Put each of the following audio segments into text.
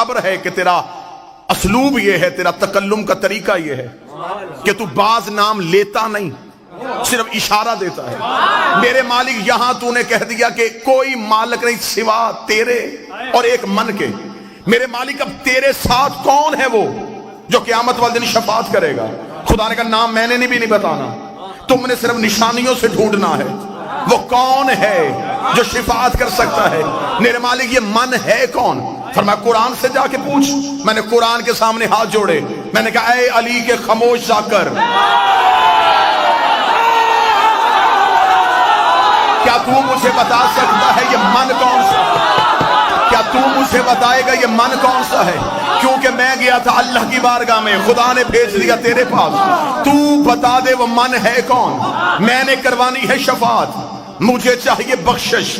خبر ہے کہ تیرا اسلوب یہ ہے، تیرا تکلم کا طریقہ یہ ہے کہ تو بعض نام لیتا نہیں، صرف اشارہ دیتا ہے۔ میرے مالک یہاں تو نے کہہ دیا کہ کوئی مالک نہیں سوا تیرے اور ایک من کے۔ میرے مالک اب تیرے ساتھ کون ہے وہ جو قیامت والے دن شفاعت کرے گا؟ خدا نے کہا نام میں نے بھی نہیں بتانا، تم نے صرف نشانیوں سے ڈھونڈنا ہے وہ کون ہے جو شفاعت کر سکتا ہے۔ میرے مالک یہ من ہے کون؟ فرمایا قرآن سے جا کے پوچھ۔ میں نے قرآن کے سامنے ہاتھ جوڑے، میں نے کہا اے علی کے خاموش جا کر، کیا تو مجھے بتا سکتا ہے یہ من کون سا ہے؟ کیا تو مجھے بتائے گا یہ من کون سا ہے؟ کیونکہ میں گیا تھا اللہ کی بارگاہ میں، خدا نے بھیج دیا تیرے پاس، تو بتا دے وہ من ہے کون؟ میں نے کروانی ہے شفاعت، مجھے چاہیے بخشش،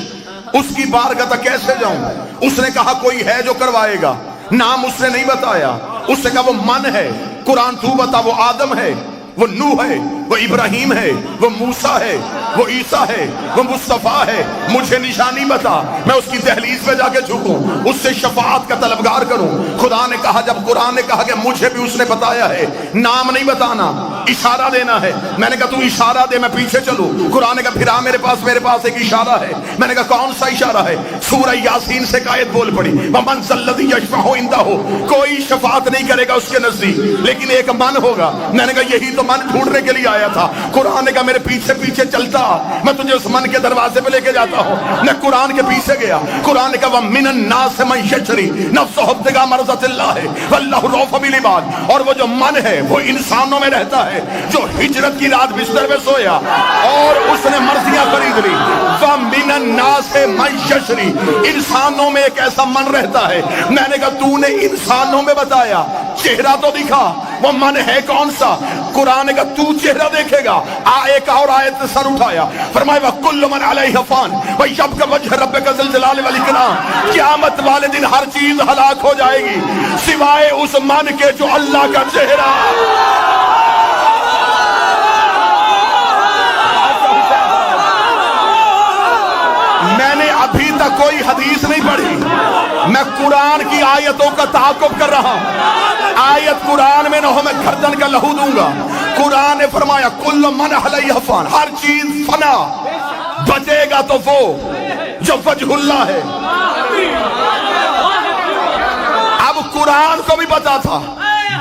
اس کی بارگاہ تک کیسے جاؤں؟ اس نے کہا کوئی ہے جو کروائے گا، نام اس نے نہیں بتایا، اس نے کہا وہ من ہے۔ قرآن تو بتا وہ آدم ہے، وہ نوح ہے، وہ ابراہیم ہے، وہ موسیٰ ہے، وہ عیسیٰ ہے، وہ مصطفیٰ ہے، مجھے نشانی بتا، میں اس کی دہلیز پہ جا کے جھکوں، اس سے شفاعت کا طلبگار کروں۔ خدا نے کہا، جب قرآن نے کہا کہ مجھے بھی اس نے بتایا ہے، نام نہیں بتانا، اشارہ دینا ہے، میں نے کہا تو اشارہ دے میں پیچھے چلوں۔ قرآن نے کہا پھر آ میرے پاس ایک اشارہ ہے۔ میں نے کہا کون سا اشارہ ہے؟ سورہ یاسین سے آیت بول پڑی، وَمَنْ ذَا الَّذِي يَشْفَعُ عِندَهُ، کوئی شفاعت نہیں کرے گا اس کے نزدیک لیکن ایک من ہوگا۔ میں نے کہا یہی تو من ڈھونڈنے کے لیے آیا تھا۔ قرآن نے کہا میرے پیچھے پیچھے چلتا، میں تجھے اس من کے دروازے پہ لے کے جاتا ہوں۔ میں قرآن کے پیچھے گیا، قرآن نے کہا وَمِنَ النَّاسِ مَن يَشْرِي نَفْسَهُ ابْتِغَاءَ مَرْضَاتِ اللَّهِ وَاللَّهُ رَءُوفٌ بِالْعِبَادِ، اور وہ جو من ہے وہ انسانوں میں رہتا ہے، جو ہجرت کی رات بستر میں سویا اور اس نے مرضیاں خرید لی۔ وَمِنَ النَّاسِ مَن يَشْرِي، انسانوں میں ایک ایسا من رہتا ہے۔ میں نے کہا تو نے انسانوں میں بتایا، چہرہ تو دکھا، وہ من ہے کون سا؟ قرآن نے کہا تو چہرہ دیکھے گا۔ ایک اور آیت سے سر اٹھایا، فرمایا وَكُلُّ مَنْ عَلَيْهَا فَانٍ وَيَبْقَى وَجْهُ رَبِّكَ ذُو الْجَلَالِ وَالْإِكْرَامِ، قیامت والے دن ہر چیز ہلاک ہو جائے گی سوائے اس من کے جو اللہ کا چہرہ۔ میں نے ابھی تک کوئی حدیث نہیں پڑھی، میں قرآن کی آیتوں کا تعاقب کر رہا ہوں۔ آیت قرآن میں نہ ہو میں گردن کا لہو دوں گا۔ قرآن نے فرمایا کل من علیہ فان، ہر چیز فنا، بچے گا تو وہ جو وجہ اللہ ہے۔ اب قرآن کو بھی پتا تھا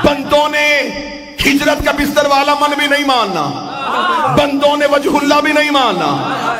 بندوں نے ہجرت کا بستر والا من بھی نہیں ماننا، بندوں نے وجہ اللہ بھی نہیں ماننا۔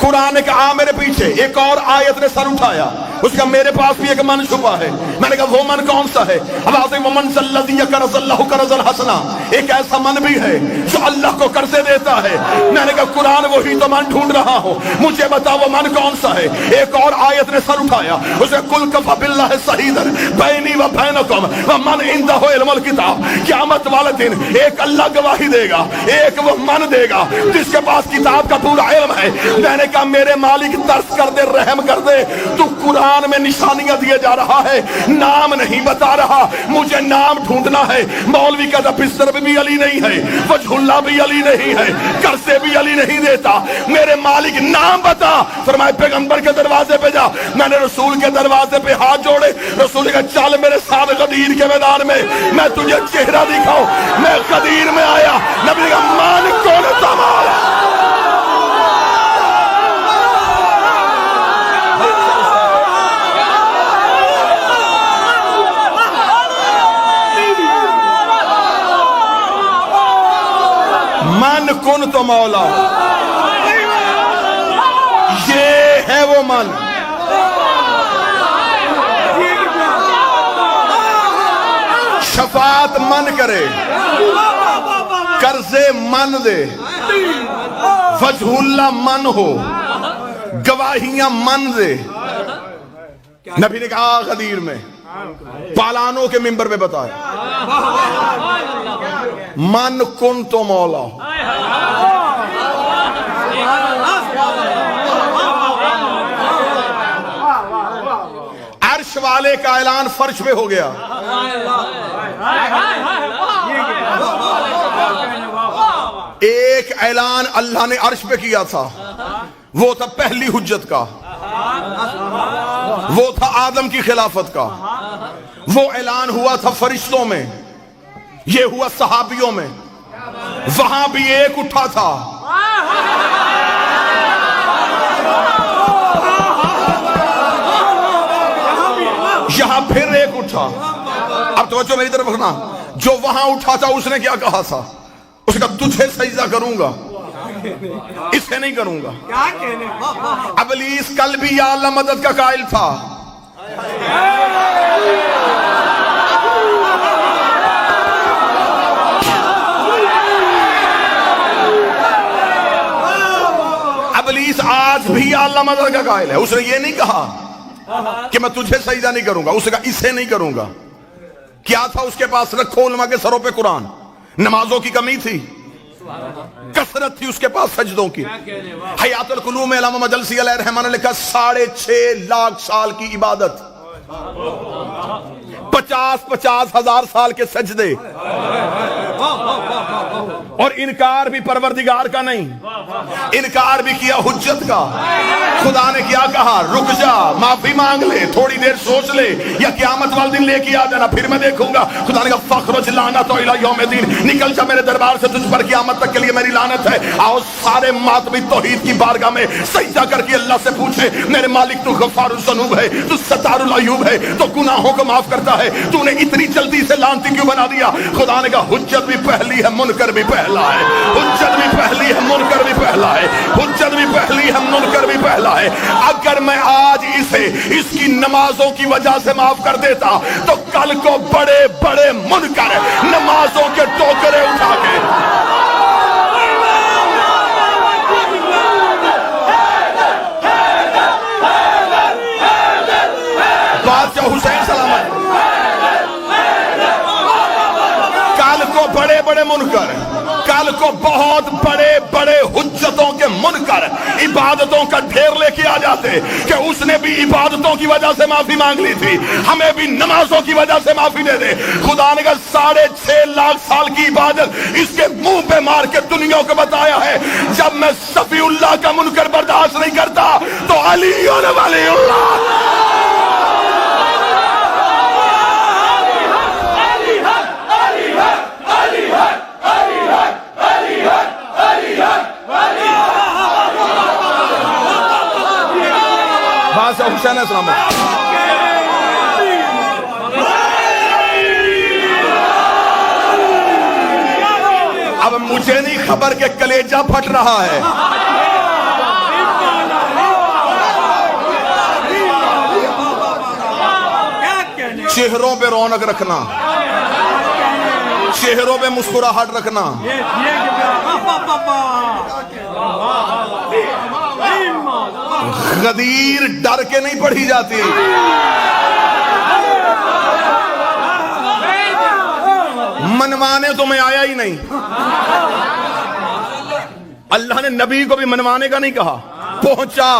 قرآن نے کہا میرے پیچھے، ایک اور آیت نے سر اٹھایا، اس کا میرے پاس بھی ایک من چھپا ہے۔ میں نے کہا وہ من کون سا ہے؟ آواز وَمَنْ ذَا الَّذِي يَقْرِضُ اللَّهَ قَرْضًا حَسَنًا، ایک ایسا من بھی ہے جو اللہ کو قرضے دیتا ہے۔ میں نے کہا قرآن وہی تو من ڈھونڈ رہا ہوں، مجھے بتا وہ من کون سا ہے؟ ایک اور آیت نے سر اٹھایا، اسے قُلْ كَفَىٰ بِاللَّهِ شَهِيدًا بَيْنِي وَبَيْنَكُمْ وَمَنْ عِندَهُ عِلْمُ الْكِتَابِ، قیامت والے دن ایک اللہ گواہی دے گا، ایک وہ من دے گا جس کے پاس کتاب کا پورا علم ہے۔ میں نے کہا میرے مالک ترس کر دے، رحم کر دے، تو قرآن میں نشانیاں دیے جا رہا ہے، نام نہیں بتا رہا، مجھے نام ڈھونڈنا ہے۔ مولوی کہتا بستر بھی علی نہیں ہے، وجہ اللہ بھی علی نہیں ہے، قرضے بھی علی نہیں دیتا، میرے مالک نام بتا۔ فرمائے پیغمبر کے دروازے پہ جا۔ میں نے رسول کے دروازے پہ ہاتھ جوڑے، رسول نے کہا چل میرے ساتھ غدیر کے میدان میں تجھے چہرہ دکھاؤں۔ میں غدیر میں آیا، نبی نے کہا مان کون تمہارا؟ من کن تو مولا، یہ ہے وہ من۔ شفاعت من کرے، قرضے من دے، وجہ اللہ من ہو، گواہیاں من دے۔ نبی نے کہا غدیر میں پالانوں کے منبر پہ بتایا من کن تو مولا۔ عرش والے کا اعلان فرش پہ ہو گیا۔ ایک اعلان اللہ نے عرش پہ کیا تھا، وہ تھا پہلی حجت کا، وہ تھا آدم کی خلافت کا۔ وہ اعلان ہوا تھا فرشتوں میں، یہ ہوا صحابیوں میں، وہاں بھی ایک اٹھا تھا، یہاں پھر ایک اٹھا۔ اب توجہ میری طرف رکھنا، جو وہاں اٹھا تھا اس نے کیا کہا تھا؟ اس نے کہا تجھے سجدہ کروں گا، اسے نہیں کروں گا۔ ابلیس کل بھی یا اللہ مدد کا قائل تھا، ابلیس آج بھی یا اللہ مدد کا قائل ہے۔ اس نے یہ نہیں کہا کہ میں تجھے سجدہ نہیں کروں گا، اس نے کہا اسے نہیں کروں گا۔ کیا تھا اس کے پاس؟ رکھو علماء کے سروں پہ قرآن۔ نمازوں کی کمی تھی، کثرت تھی اس کے پاس سجدوں کی۔ حیات القلوب میں علامہ مجلسی علیہ الرحمہ نے لکھا 6.5 لاکھ سال کی عبادت، 50 ہزار سال کے سجدے، اور انکار بھی پروردگار کا نہیں، انکار بھی کیا حجت کا۔ خدا نے کیا کہا؟ رک جا، معافی مانگ لے، تھوڑی دیر سوچ لے، یا قیامت والے دن لے کے آ جانا، پھر میں دیکھوں گا۔ خدا نے کہا فخرج لعنت الی یوم الدین، نکل جا میرے دربار سے، تجھ پر قیامت تک کے لیے میری لعنت ہے۔ آؤ سارے ماتمی توحید کی بارگاہ میں سجدہ کر کے اللہ سے پوچھے، میرے مالک تو غفار الذنوب ہے، تو ستار العیوب ہے، تو گناہوں کو معاف کرتا ہے، تو نے اتنی جلدی سے لعنتی کیوں بنا دیا؟ خدا نے کہا حجت بھی پہلی ہے، منکر بھی پہلا ہے، حجت بھی پہلی ہے، منکر بھی پہلا ہے، حجت بھی پہلی ہے، منکر بھی پہلا ہے۔ اگر میں آج اسے اس کی نمازوں کی وجہ سے معاف کر دیتا تو کل کو بڑے بڑے منکر نمازوں کے ٹوکرے اٹھا کے بادشاہ حسین سلامت، کل کو بڑے بڑے منکر، کل کو بہت بڑے بڑے حجتوں کے منکر عبادتوں کا ڈھیر لے کے آ جاتے کہ اس نے بھی عبادتوں کی وجہ سے معافی مانگ لی تھی، ہمیں بھی نمازوں کی وجہ سے معافی دے دے۔ خدا نے کہا 6.5 لاکھ سال کی عبادت اس کے منہ پہ مار کے دنیا کو بتایا ہے، جب میں صفی اللہ کا منکر برداشت نہیں کرتا تو علی اور ولی اللہ۔ بادشاہ حسین سلامت، اب مجھے نہیں خبر کہ کلیجہ پھٹ رہا ہے، چہروں پہ رونق رکھنا، چہروں پہ مسکراہٹ رکھنا۔ غدیر ڈر کے نہیں پڑھی جاتی، منوانے تو میں آیا ہی نہیں۔ اللہ نے نبی کو بھی منوانے کا نہیں کہا، پہنچا۔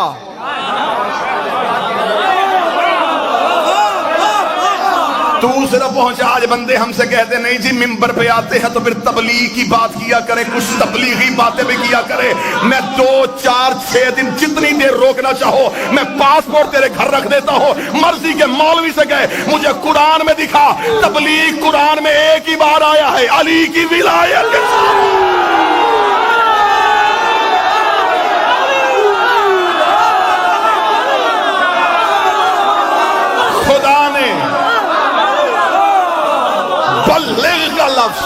تو صرف پہنچا۔ آج بندے ہم سے کہتے نہیں جی ممبر پہ آتے ہیں تو پھر تبلیغ کی بات کیا کریں، کچھ تبلیغی باتیں بھی کیا کریں۔ میں 2 4 6 دن جتنی دیر روکنا چاہو میں پاسپورٹ تیرے گھر رکھ دیتا ہوں۔ مرضی کے مولوی سے گئے، مجھے قرآن میں دکھا، تبلیغ قرآن میں ایک ہی بار آیا ہے، علی کی ولایت کے ساتھ۔ خدا نے بلغ کا لفظ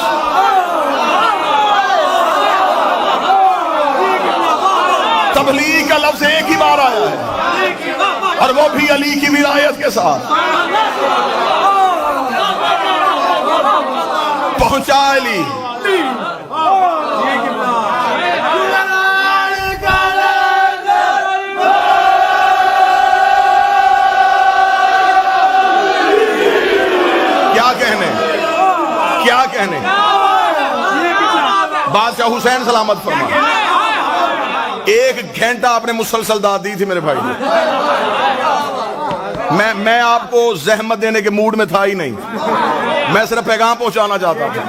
تبلیغ کا لفظ ایک ہی بار آیا ہے، اور وہ بھی علی کی ولایت کے ساتھ۔ پہنچا علی۔ کیا کہنے؟ بادشاہ حسین سلامت فرما 1 گھنٹہ آپ نے مسلسل داد دی تھی میرے بھائی نے۔ میں آپ کو زحمت دینے کے موڈ میں تھا ہی نہیں، میں صرف پیغام پہنچانا چاہتا تھا۔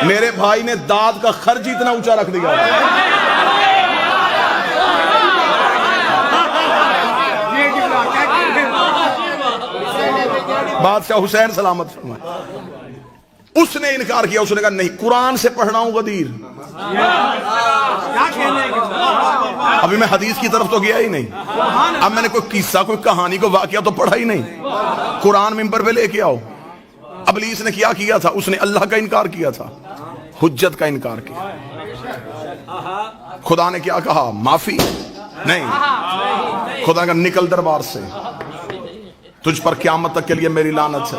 میرے بھائی نے داد کا خرچ اتنا اونچا رکھ دیا۔ بادشاہ حسین سلامت فرمائے. اس نے انکار کیا. اس نے کہا نہیں, قرآن سے پڑھ رہا ہوں غدیر. ابھی میں حدیث کی طرف تو گیا ہی نہیں. اب میں نے کوئی قصہ, کوئی کہانی, کوئی واقعہ تو پڑھا ہی نہیں. قرآن ممبر پہ لے کے آؤ. ابلیس نے کیا تھا؟ اس نے اللہ کا انکار کیا تھا, حجت کا انکار کیا. خدا نے کیا کہا؟ معافی نہیں. خدا کا نکل دربار سے, تجھ پر قیامت تک کے لیے میری لعنت ہے.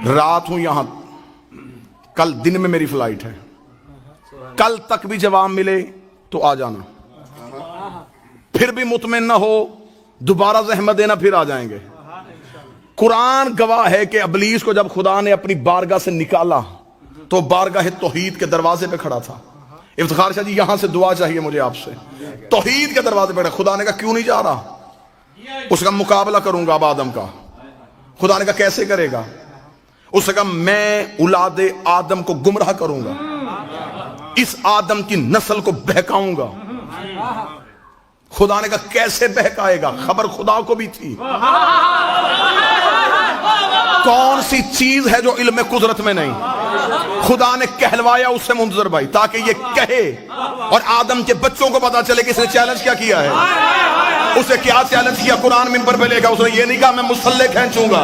رات ہوں یہاں, کل دن میں میری فلائٹ ہے, کل تک بھی جواب ملے تو آ جانا. پھر بھی مطمئن نہ ہو, دوبارہ زحمت دینا, پھر آ جائیں گے. قرآن گواہ ہے کہ ابلیس کو جب خدا نے اپنی بارگاہ سے نکالا تو بارگاہ توحید کے دروازے پہ کھڑا تھا. افتخار شاہ جی, یہاں سے دعا چاہیے مجھے آپ سے. توحید کے دروازے پہ کھڑا. خدا نے کہا کیوں نہیں جا رہا؟ اس کا مقابلہ کروں گا اب آدم کا. خدا نے کہا کیسے کرے گا؟ اس نے کہا میں اولاد آدم کو گمراہ کروں گا, اس آدم کی نسل کو بہکاؤں گا. خدا نے کہا کیسے بہکائے گا؟ خبر خدا کو بھی تھی. کون سی چیز ہے جو علم قدرت میں نہیں؟ خدا نے کہلوایا اس سے منتظر بھائی تاکہ یہ کہے اور آدم کے بچوں کو پتا چلے کہ اس نے چیلنج کیا ہے. اسے کیا چیلنج کیا؟ قرآن ممبر پہ لے گا. اس نے یہ نہیں کہا میں مسلح کھینچوں گا,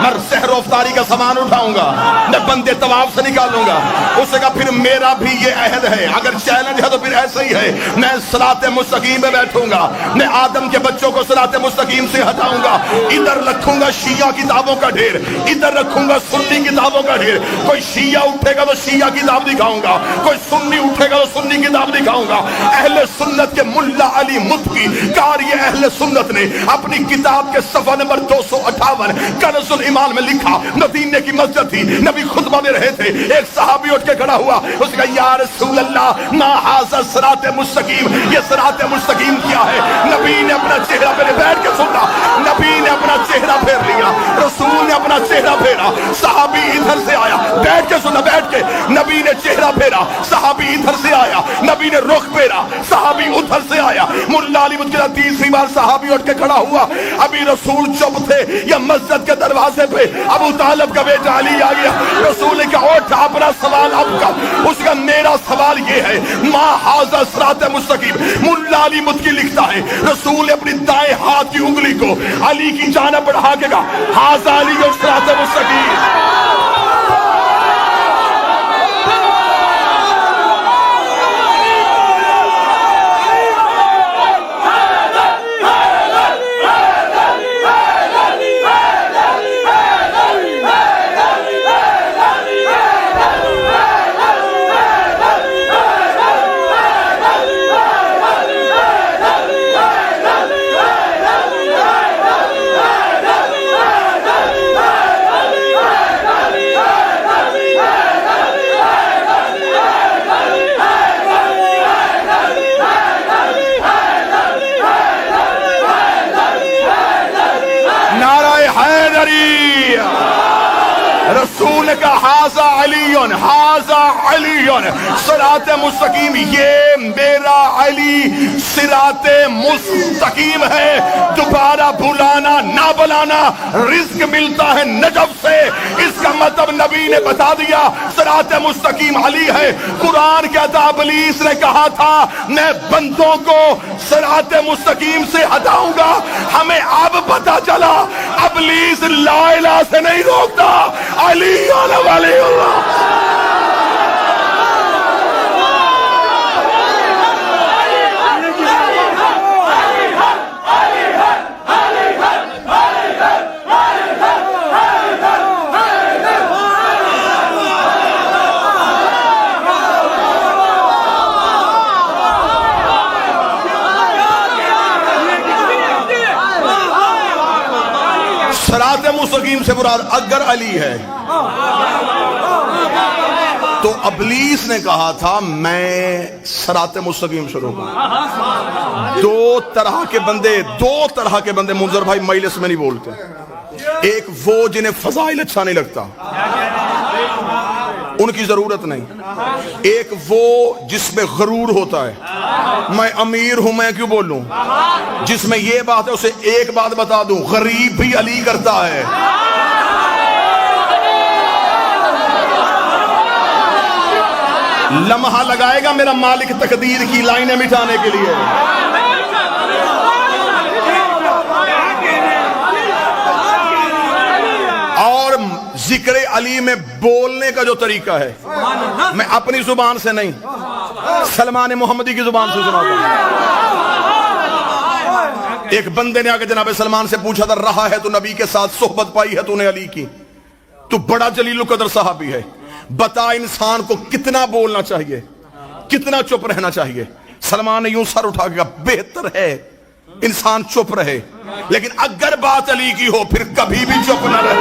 میں سحر و افطاری کا سامان اٹھاؤں گا, میں بندے طواف سے نکالوں گا. اس نے کہا پھر میرا بھی یہ عہد ہے, اگر چیلنج ہے تو پھر ایسا ہی ہے, میں صراط مستقیم پہ بیٹھوں گا, میں آدم کے بچوں کو صراط مستقیم سے ہٹاؤں گا. ادھر رکھوں گا شیعہ کتابوں کا ڈھیر, ادھر رکھوں گا سنی کتابوں کا ڈھیر. کوئی شیعہ اٹھے گا تو شیعہ کتاب دکھاؤں گا, کوئی سنی اٹھے گا تو سنی کتاب دکھاؤں گا. اہل سنت کے ملا علی متقی قاری اہل سنت نے اپنی کتاب کے صفحہ نمبر 258 کنز الایمان میں لکھا. مدینے کی مسجد تھی, نبی خطبہ دے رہے تھے, ایک صحابی اٹھ کے کھڑا ہوا. اس نے کہا یا رسول اللہ ما ھذا صراط مستقیم, یہ صراط مستقیم کیا ہے؟ نبی نے اپنا چہرہ پھیرا. بیٹھ کے سننا, نبی نے اپنا چہرہ پھیر لیا, رسول نے اپنا چہرہ پھیرا. صحابی ادھر سے آیا, بیٹھ کے سننا, بیٹھ کے. نبی نے چہرہ پھیرا, صحابی ادھر سے آیا. نبی نے رخ پھیرا, صحابی ادھر سے آیا. ملا علی متقی تیسری بار صحابی اٹھ کے کھڑا ہوا. ابھی رسول چپ تھے, یا مسجد کے دروازے پہ ابو طالب کا بیٹا علی آ گیا. رسول نے کہا اٹھ, اپنا سوال اب کا. اس کا میرا سوال یہ ہے ما ھذا صراط مستقیم. ملا علی متقی لکھتا ہے رسول نے اپنی دائیں ہاتھ کی انگلی کو علی کی جانب بڑھا کے کہا ھذا علی صراط مستقیم. رسول کا ھذا علی, ھذا علی صراط مستقیم, یہ میرا علی صراط مستقیم ہے. دوبارہ بلانا نہ بلانا, رزق ملتا ہے نجف سے. اس کا مطلب نبی نے بتا دیا صراط مستقیم علی ہے. قرآن کہتا ابلیس نے کہا تھا میں بندوں کو صراط مستقیم سے ہٹاؤں گا. ہمیں اب پتا چلا ابلیس لا الہ سے نہیں روکتا, علی ولی اللہ. صراط مستقیم سے مراد اگر علی ہے تو ابلیس نے کہا تھا میں صراط مستقیم شروع کروں. دو طرح کے بندے منظر بھائی مجلس میں نہیں بولتے. ایک وہ جنہیں فضائل اچھا نہیں لگتا, ان کی ضرورت نہیں. ایک وہ جس میں غرور ہوتا ہے, میں امیر ہوں میں کیوں بولوں, جس میں یہ بات ہے اسے ایک بات بتا دوں، غریب بھی علی کرتا ہے. لمحہ لگائے گا میرا مالک تقدیر کی لائنیں مٹانے کے لیے. اور ذکر علی میں بولنے کا جو طریقہ ہے، میں اپنی زبان سے نہیں، سلمان محمدی کی زبان سے سناتا ہوں. ایک بندے نے آ کے جناب سلمان سے پوچھا تھا، رہا ہے تو نبی کے ساتھ صحبت پائی ہے تو نے علی کی، تو بڑا جلیل القدر صحابی ہے، بتا انسان کو کتنا بولنا چاہیے، کتنا چپ رہنا چاہیے. سلمان نے یوں سر اٹھا کے کہا، بہتر ہے انسان چپ رہے، لیکن اگر بات علی کی ہو پھر کبھی بھی چپ نہ رہے.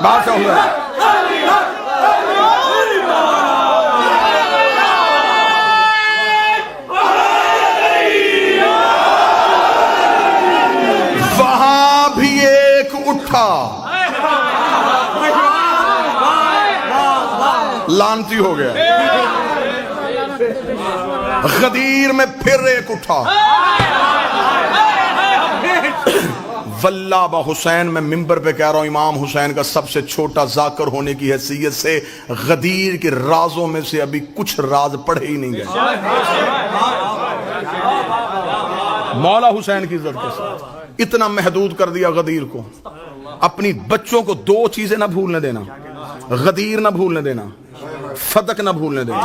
بات ہوا وہاں بھی ایک اٹھا، لانتی ہو گیا. غدیر میں پھر ایک اٹھا. واللہ با حسین، میں ممبر پہ کہہ رہا ہوں، امام حسین کا سب سے چھوٹا ذاکر ہونے کی حیثیت سے غدیر کے رازوں میں سے ابھی کچھ راز پڑھے ہی نہیں گئے. مولا حسین کی عزت کے ساتھ اتنا محدود کر دیا غدیر کو. اپنی بچوں کو دو چیزیں نہ بھولنے دینا، غدیر نہ بھولنے دینا، فتق نہ بھولنے دینا.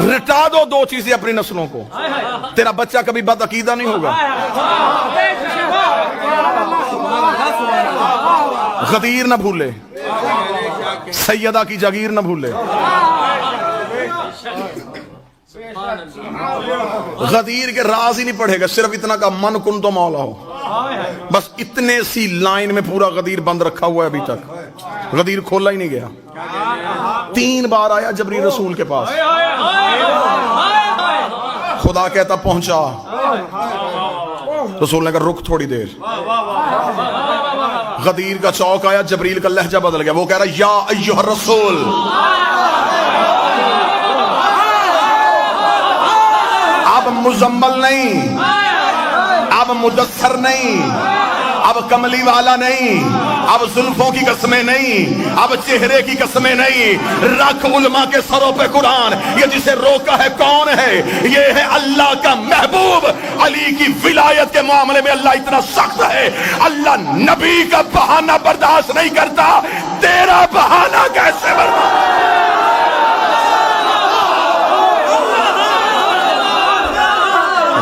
رٹا دو دو چیزیں اپنی نسلوں کو، تیرا بچہ کبھی بد عقیدہ نہیں ہوگا. غدیر نہ بھولے، سیدہ کی جاگیر نہ بھولے. غدیر کے راز ہی نہیں پڑھے گا، صرف اتنا کا من کن تو مولا ہو، بس اتنے سی لائن میں پورا غدیر بند رکھا ہوا ہے. ابھی تک غدیر کھولا ہی نہیں گیا. 3 بار آیا جبریل رسول کے پاس، خدا کہتا پہنچا، رسول نے کہا رک تھوڑی دیر. غدیر کا چوک آیا، جبریل کا لہجہ بدل گیا، وہ کہہ رہا یا ایھا الرسول. اب مزمل نہیں، اب مدثر نہیں، اب کملی والا نہیں، اب زلفوں کی قسمیں نہیں، اب چہرے کی قسمیں نہیں. رکھ علماء کے سروں پہ قرآن. یہ جسے روکا ہے کون ہے؟ یہ ہے اللہ کا محبوب. علی کی ولایت کے معاملے میں اللہ اتنا سخت ہے، اللہ نبی کا بہانہ برداشت نہیں کرتا. تیرا بہانہ کیسے برداشت؟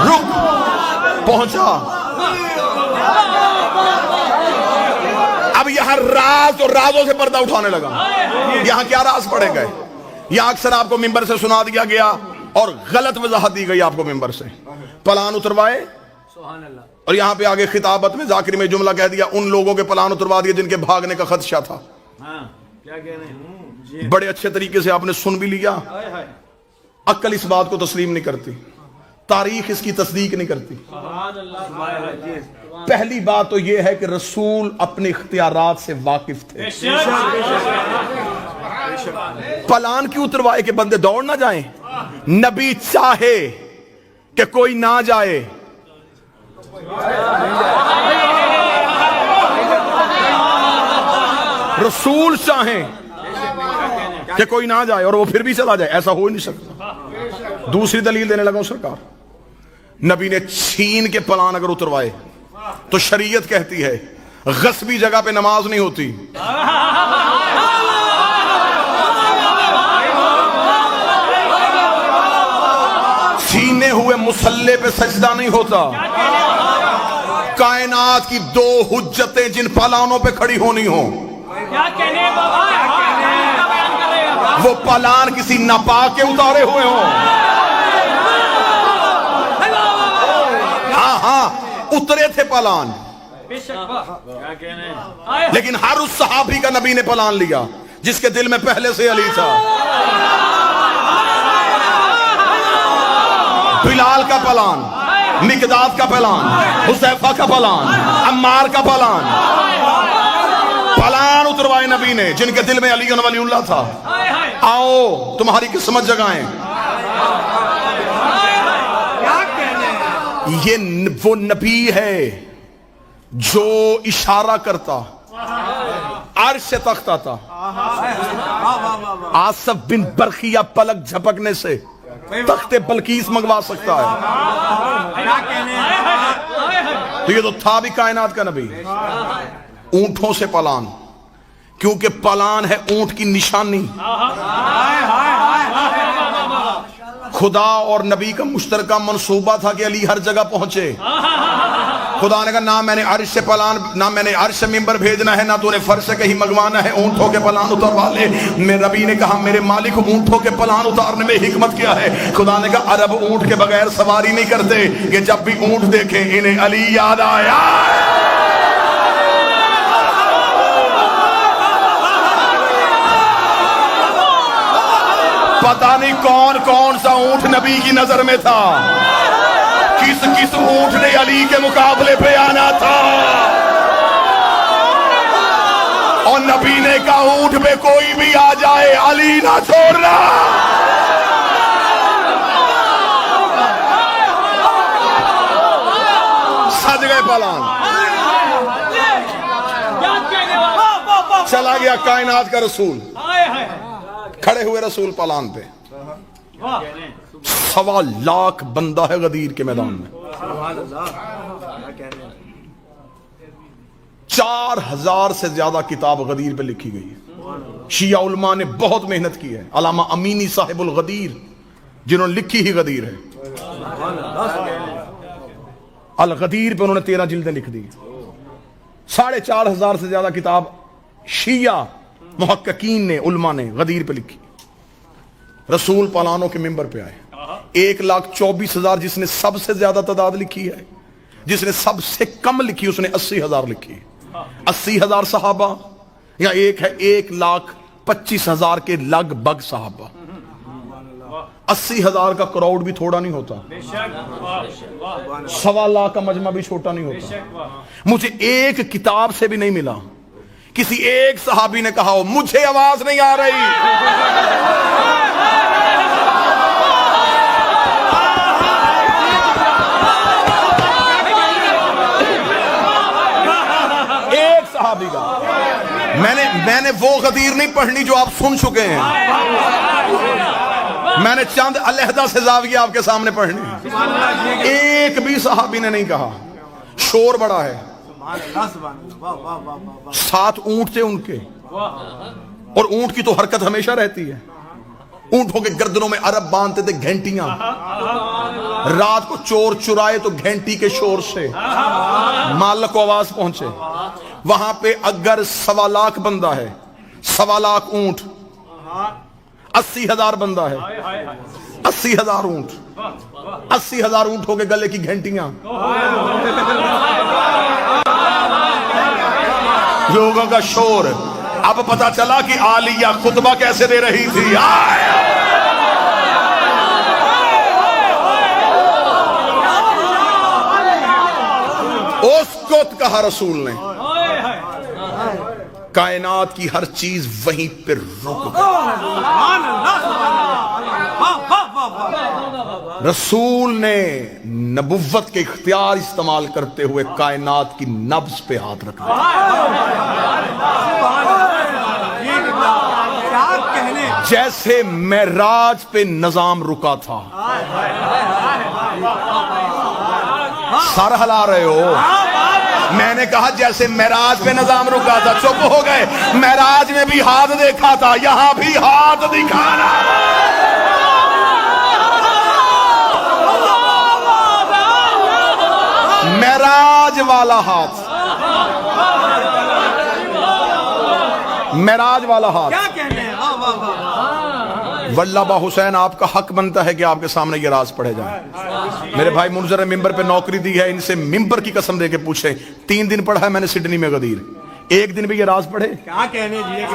رک، پہنچا. اب یہاں راز اور رازوں سے پردہ اٹھانے لگا. یہاں کیا راز پڑے گئے؟ یہاں اکثر آپ کو ممبر سے سنا دیا گیا اور غلط وضاحت دی گئی آپ کو ممبر سے. پلان اتروائے اور یہاں پہ آگے خطابت میں ذاکری میں جملہ کہہ دیا، ان لوگوں کے پلان اتروا دیے جن کے بھاگنے کا خدشہ تھا. بڑے اچھے طریقے سے آپ نے سن بھی لیا. عقل اس بات کو تسلیم نہیں کرتی، تاریخ اس کی تصدیق نہیں کرتی. پہلی بات تو یہ ہے کہ رسول اپنے اختیارات سے واقف تھے. پلان کیوں اتروائے کہ بندے دوڑ نہ جائیں؟ نبی چاہے کہ کوئی نہ جائے، رسول چاہیں کہ کوئی نہ جائے اور وہ پھر بھی چلا جائے، ایسا ہو ہی نہیں سکتا. دوسری دلیل دینے لگا ہوں سرکار، نبی نے چھین کے پلان اگر اتروائے تو شریعت کہتی ہے غصبی جگہ پہ نماز نہیں ہوتی. چھینے ہوئے مسلح پہ سجدہ نہیں ہوتا. کائنات کی 2 حجتیں جن پلانوں پہ کھڑی ہونی ہوں، وہ پلان کسی ناپاک کے اتارے ہوئے ہوں. ہاں اترے تھے پلان، لیکن ہر اس صحابی کا نبی نے پلان لیا جس کے دل میں پہلے سے علی تھا. بلال کا پلان، مقداد کا پلان، حذیفہ کا پلان، عمار کا پلان اتروائے نبی نے، جن کے دل میں علی ولی اللہ تھا. آؤ تمہاری قسمت جگائیں. یہ وہ نبی ہے جو اشارہ کرتا عرش سے تخت آتا. آصف بن برقیہ پلک جھپکنے سے تخت بلقیس منگوا سکتا ہے. تو یہ تو تھا بھی کائنات کا نبی. اونٹوں سے پلان، کیونکہ پلان ہے اونٹ کی نشانی. خدا اور نبی کا مشترکہ منصوبہ تھا کہ علی ہر جگہ پہنچے. خدا نے کہا نہ میں نے عرش سے پلان، نہ میں نے عرش سے ممبر بھیجنا ہے، نہ تو نے فرش سے کہیں منگوانا ہے. اونٹوں کے پلان اتروا لے. میرے نبی نے کہا میرے مالک اونٹوں کے پلان اتارنے میں حکمت کیا ہے. خدا نے کہا عرب اونٹ کے بغیر سواری نہیں کرتے، کہ جب بھی اونٹ دیکھیں انہیں علی یاد آیا. پتہ نہیں کون کون سا اونٹ نبی کی نظر میں تھا، کس کس اونٹ نے علی کے مقابلے پہ آنا تھا. اور نبی نے کہا اونٹ پہ کوئی بھی آ جائے علی نہ چھوڑنا. سج گئے پلان. چلا گیا کائنات کا رسول، کھڑے ہوئے رسول پلان پہ. 1.25 لاکھ بندہ ہے غدیر کے میدان میں. 4000 سے زیادہ کتاب غدیر پہ لکھی گئی ہے. شیعہ علماء نے بہت محنت کی ہے. علامہ امینی صاحب الغدیر جنہوں نے لکھی ہی غدیر ہے، الغدیر پہ انہوں نے 13 جلدیں لکھ دی. 4,500 سے زیادہ کتاب شیعہ محققین نے، علماء نے غدیر پہ لکھی. رسول پلانوں کے ممبر پہ آئے. 1,24,000 جس نے سب سے زیادہ تعداد لکھی ہے. جس نے سب سے کم لکھی اس نے 80,000 لکھی. 80,000 صحابہ یا ایک ہے 1,25,000 کے لگ بھگ صحابہ. 80,000 کا کراؤڈ بھی تھوڑا نہیں ہوتا. 1.25 لاکھ کا مجمع بھی چھوٹا نہیں ہوتا. مجھے ایک کتاب سے بھی نہیں ملا کسی ایک صحابی نے کہا ہو مجھے آواز نہیں آ رہی. ایک صحابی کا. میں نے وہ غدیر نہیں پڑھنی جو آپ سن چکے ہیں. میں نے چند علیحدہ سے زاویہ آپ کے سامنے پڑھنی. ایک بھی صحابی نے نہیں کہا. شور بڑا ہے. 7 اونٹ تھے ان کے، اور اونٹ کی تو حرکت ہمیشہ رہتی ہے. اونٹوں کے گردنوں میں عرب باندھتے تھے گھنٹیاں. رات کو چور چرائے تو گھنٹی کے شور سے مالک کو آواز پہنچے. وہاں پہ اگر 1.25 لاکھ بندہ ہے، 1.25 لاکھ اونٹ، 80,000 بندہ ہے، 80,000 اونٹ، 80,000 اونٹ ہو کے گلے کی گھنٹیاں. لوگوں کا شور. اب پتا چلا کہ عالیہ خطبہ کیسے دے رہی تھی. اس کو کہا رسول نے کائنات کی ہر چیز وہیں پہ رک گئی. رسول نے نبوت کے اختیار استعمال کرتے ہوئے کائنات کی نبض پہ ہاتھ رکھ دیا. جیسے معراج پہ نظام رکا تھا. سر ہلا رہے ہو. میں نے کہا جیسے معراج پہ نظام رکا تھا. چپ ہو گئے. معراج میں بھی ہاتھ دیکھا تھا، یہاں بھی ہاتھ دکھانا. معراج والا ہاتھ، معراج والا ہاتھ. واللہ با حسین آپ کا حق بنتا ہے کہ آپ کے سامنے یہ راز پڑھے جائیں. میرے بھائی منظر ممبر پہ نوکری دی ہے، ان سے ممبر کی قسم دے کے پوچھیں 3 دن پڑھا ہے میں نے سڈنی میں غدیر. ایک دن بھی یہ راز پڑھے؟ کیا کہنے جی.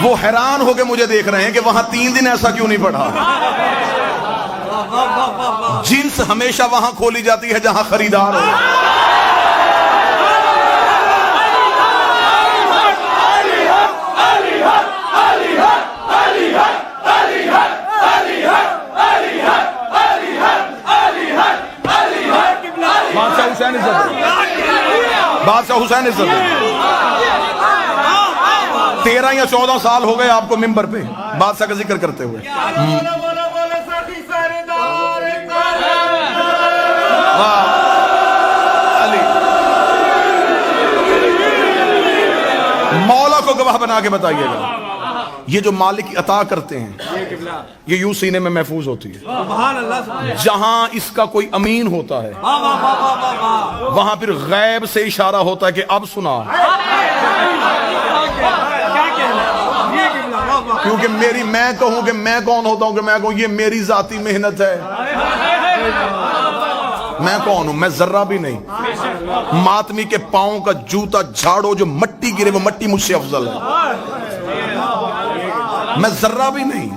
وہ حیران ہو کے مجھے دیکھ رہے ہیں کہ وہاں 3 دن ایسا کیوں نہیں پڑھا. جنس ہمیشہ وہاں کھولی جاتی ہے جہاں خریدار ہو. بادشاہ حسین عزت 13 یا 14 سال ہو گئے آپ کو ممبر پہ بادشاہ کا ذکر کرتے ہوئے. مولا کو گواہ بنا کے بتائیے گا یہ جو مالک عطا کرتے ہیں یہ یوں سینے میں محفوظ ہوتی ہے. جہاں اس کا کوئی امین ہوتا ہے وہاں پھر غیب سے اشارہ ہوتا ہے کہ اب سنا. کیونکہ میں کہوں کہ میں کون ہوتا ہوں کہ میں کہوں یہ میری ذاتی محنت ہے. میں کون ہوں؟ میں ذرہ بھی نہیں. ماتمی کے پاؤں کا جوتا جھاڑو جو مٹی گرے وہ مٹی مجھ سے افضل ہے. میں ذرہ بھی نہیں.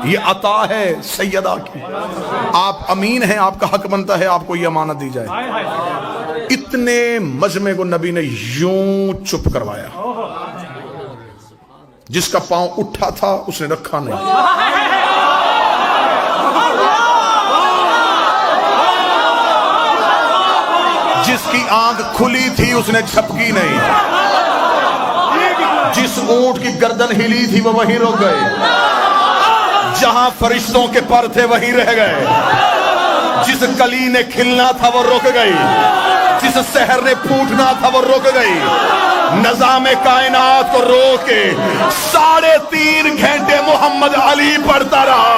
یہ عطا ہے سیدہ کی. آپ امین ہیں آپ کا حق بنتا ہے آپ کو یہ امانت دی جائے. اتنے مجمع کو نبی نے یوں چپ کروایا. جس کا پاؤں اٹھا تھا اس نے رکھا نہیں. جس کی آنکھ کھلی تھی اس نے جھپکی نہیں. جس اونٹ کی گردن ہلی تھی وہ وہیں رک گئے. جہاں فرشتوں کے پر تھے وہیں رہ گئے. جس کلی نے کھلنا تھا وہ رک گئی. جس سحر نے پھوٹنا تھا وہ رک گئی. نظام کائنات کو روک کے 3.5 گھنٹے محمد علی پڑھتا رہا.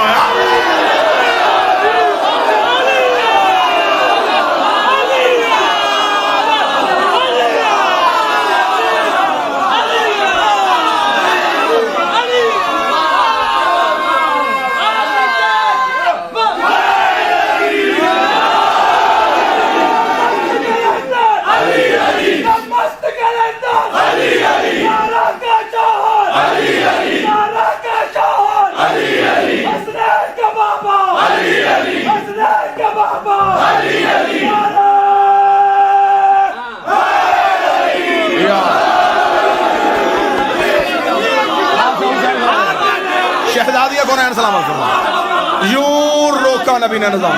شہزادیہ کونین سلام علیکم. یوں روکا نبی نے نظام.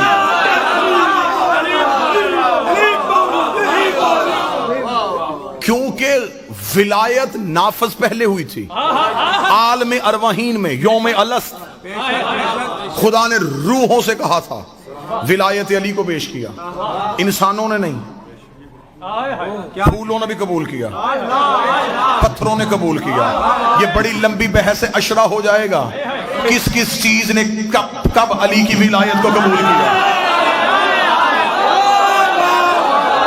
کیونکہ ولایت نافذ پہلے ہوئی تھی. عالم ارواحین میں یوم الست خدا نے روحوں سے کہا تھا ولایت علی کو پیش کیا. انسانوں نے نہیں. پھولوں نے بھی قبول کیا پتھروں نے قبول کیا. یہ بڑی لمبی بحث اشرا ہو جائے گا کس کس چیز نے کب علی کی ولایت کو قبول کیا.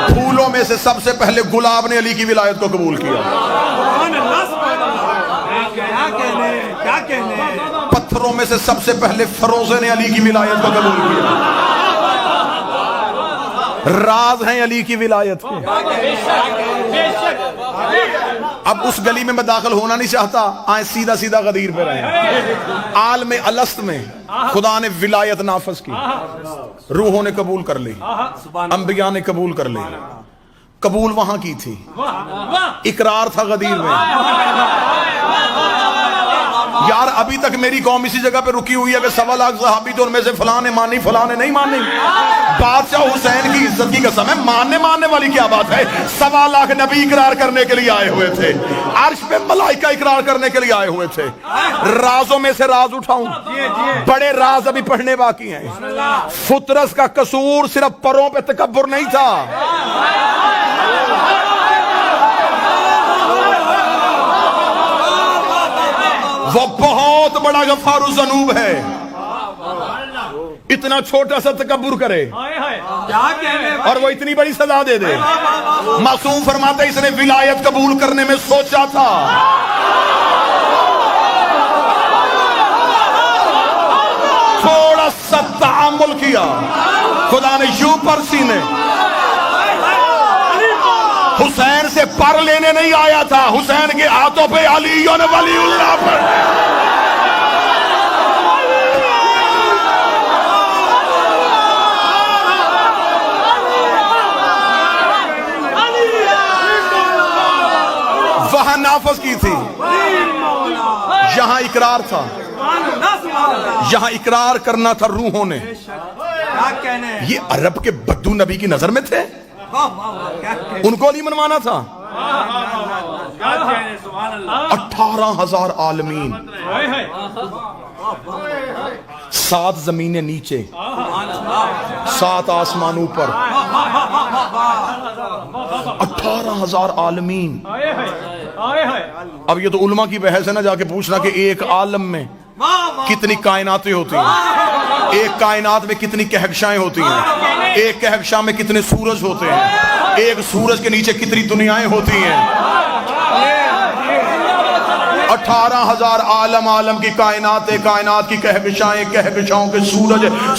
پھولوں میں سے سب سے پہلے گلاب نے علی کی ولایت کو قبول کیا. پتھروں میں سے سب سے پہلے فروزے نے علی کی ولایت کو قبول کیا. راز ہیں علی کی ولایت کے. اب اس گلی میں داخل ہونا نہیں چاہتا. آئیں سیدھا سیدھا غدیر پہ رہے. عالم الست میں خدا نے ولایت نافذ کی. روحوں نے قبول کر لی. انبیاء نے قبول کر لی. قبول وہاں کی تھی. اقرار تھا غدیر میں. یار ابھی تک میری قوم اسی جگہ پہ رکی ہوئی ہے کہ 1.25 لاکھ صحابی تو ان میں سے فلاں نے مانی فلاں نے نہیں مانی. بادشاہ حسین کی عزت کی قسم ہے ماننے والی کیا بات ہے. 1.25 لاکھ نبی اقرار کرنے کے لیے آئے ہوئے تھے. عرش پہ ملائکہ اقرار کرنے کے لیے آئے ہوئے تھے. رازوں میں سے راز اٹھاؤں. بڑے راز ابھی پڑھنے باقی ہیں. فطرس کا قصور صرف پروں پہ تکبر نہیں تھا. وہ بہت بڑا غفار الذنوب ہے. اتنا چھوٹا سا تکبر کرے اور وہ اتنی بڑی سزا دے دے. معصوم فرماتا ہے اس نے ولایت قبول کرنے میں سوچا تھا. تھوڑا سا تعامل کیا. خدا نے یوں پر سینے حسین سے پر لینے نہیں آیا تھا، حسین کے ہاتھوں پہ علی ولی اللہ پر وہاں نافذ کی تھی، یہاں اقرار تھا، یہاں اقرار کرنا تھا روحوں نے۔ یہ عرب کے بدو نبی کی نظر میں تھے، ان کو علی منوانا تھا۔ 18,000 عالمین، 7 زمینیں نیچے، 7 آسمان اوپر، 18,000 عالمین۔ اب یہ تو علماء کی بحث ہے نا، جا کے پوچھنا کہ ایک عالم میں کتنی کائناتیں ہوتی ہیں، ایک کائنات میں کتنی کہکشائیں ہوتی ہیں، ایک کہکشاں میں کتنے سورج ہوتے ہیں، ایک سورج کے نیچے کتنی دنیایں ہوتی ہیں۔ 18,000 عالم کی کائنات کی کہکشائیں، کہکشاؤں کے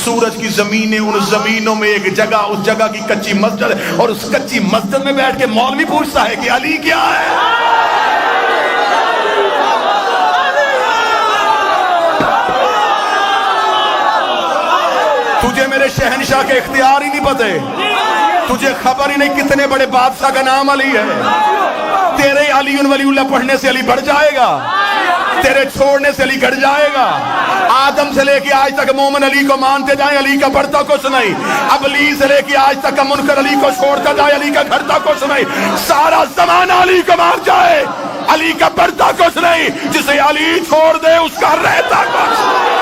سورج کی زمینیں، ان زمینوں میں ایک جگہ، اس جگہ کی کچی مسجد، اور اس کچی مسجد میں بیٹھ کے مولوی پوچھتا ہے کہ علی کیا ہے؟ تجھے میرے شہنشاہ کے اختیار ہی نہیں پتے، تجھے خبر ہی نہیں کتنے بڑے بادشاہ کا نام علی ہے۔ تیرے علی ولی اللہ پڑھنے سے علی بڑھ جائے گا، تیرے چھوڑنے سے علی گھٹ جائے گا۔ آدم سے لے کے آج تک مومن علی کو مانتے جائیں، علی کا بڑھتا کچھ نہیں۔ ابلیس سے لے کے آج تک منکر علی کو چھوڑتا جائے، علی کا گھٹتا کچھ نہیں۔ سارا زمانہ علی کو مان جائے، علی کا بڑھتا کچھ نہیں۔ جسے علی چھوڑ دے اس کا رہتا کچھ نہیں۔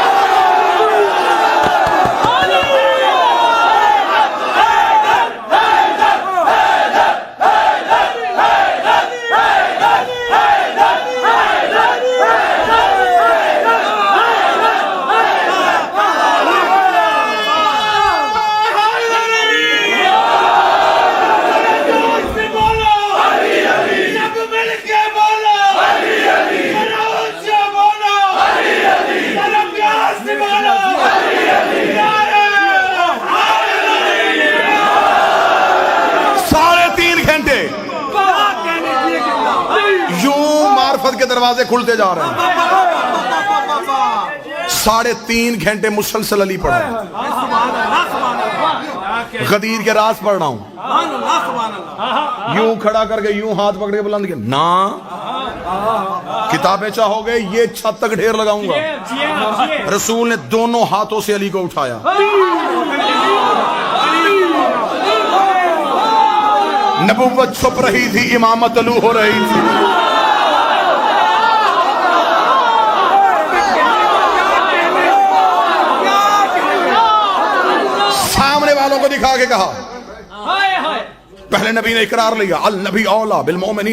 کے دروازے کھلتے جا رہے ہیں۔ 3.5 گھنٹے مسلسل علی پڑھ رہا ہوں، غدیر کے راز پڑھ رہا ہوں، یوں کھڑا کر کے یوں ہاتھ پکڑ کے بلند کیا نا کتابیں چاہو گے یہ چھت تک ڈھیر لگاؤں گا۔ رسول نے دونوں ہاتھوں سے علی کو اٹھایا۔ نبوت چھپ رہی تھی، امامت طلوع ہو رہی تھی۔ والوں کو دکھا کے کہا، پہلے نبی نے اقرار لیا، النبی اولا بالمؤمنین